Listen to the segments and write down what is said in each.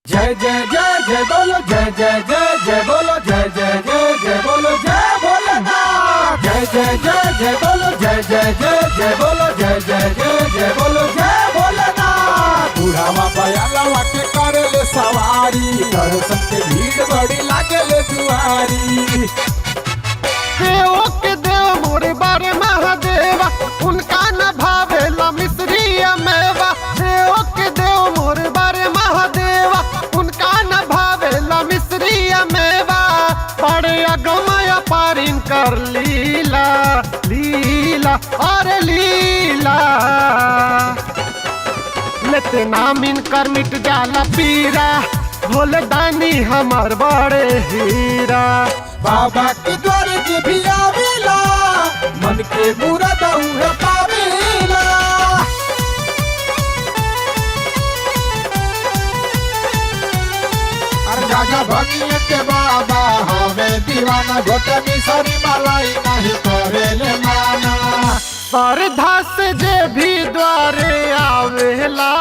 जय जय जय जय बोलो जय जय जय जय बोलो जय जय जय जय बोलो जय भोलेनाथ। जय जय जय जय बोलो जय जय जय जय बोलो जय जय जय जय बोलो जय भोलेनाथ। बुढ़ावा बयाला के करेले सवारी, दर्शन के भीड़ बड़ी लागेले दुआरी। देव के देव मोरे बारे महादेवा, उनका न भावेला मिश्री मेवा। देव के देव मोरे बारे महादेवा, उनका न भावेला मिश्री मेवा। बड़े अगमया पारिन कर लीला लीला और लीला, लेते नाम इनकर मिट जाला पीरा। भोले दानी हमार बड़े हीरा। बाबा के द्वार के भी आवेला, मन के मुराद उहे पावेला। अरे राजा भगिया के बाबा हवे दीवाना, घोटनी सारी मलाई नहीं करेले माना। श्रद्धा से जे भी द्वारे आवेला,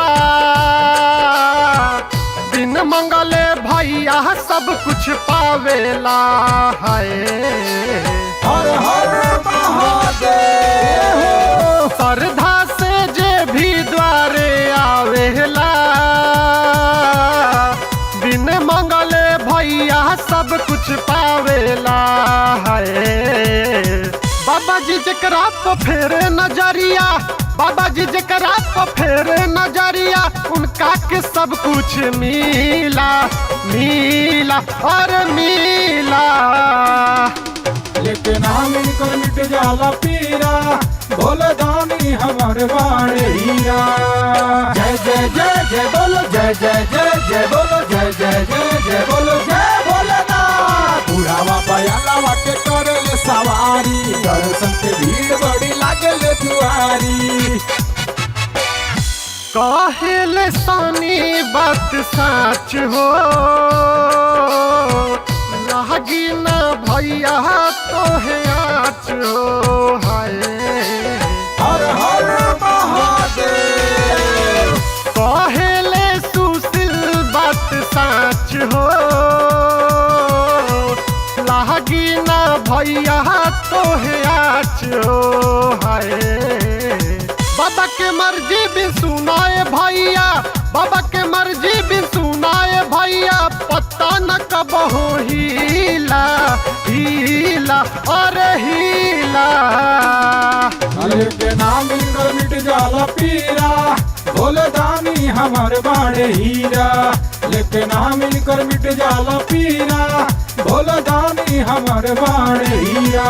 बिन मंगले भैया सब कुछ पावेला है। हर हर महादेव। श्रद्धा से जे भी द्वारे आवेला, बिन मंगले भैया सब कुछ पावेला है। बाबा जी जकरा पे फेरे नजरिया, बाबा जी जकरा पे फेरे नजरिया, उनका के सब कुछ मिला मिला और मिला। लेकिन नाम इनकर मिट जाला पीरा, भोले दानी हमारे बाड़े हीरा। जय जय जय जय बोलो जय जय जय जय बोलो जय जय जय जय बोलो जय भोलेनाथ। बुढ़ावा बयाला के करेले सवारी, दर्शन के भीड़ बड़ी लागेले दुआरी। काहेले सानी बात सच हो, लागी ना भैया तो है आच हो हाय। हर हर महादेव। काहेले सुशील बात सच हो, लागी ना भैया तो है आच हो हाय। बाबा के मर्जी भी सुनाए भैया, बाबा के मर्जी भी सुनाए भैया। पता न कब हो हीला हीला और हीला। अरे के नाम इनकर मिट जाला पीरा, भोले दानी हमारे बाड़े हीरा। लेके नाम इनकर मिट जाला पीरा, भोले दानी हमारे बाड़े हीरा।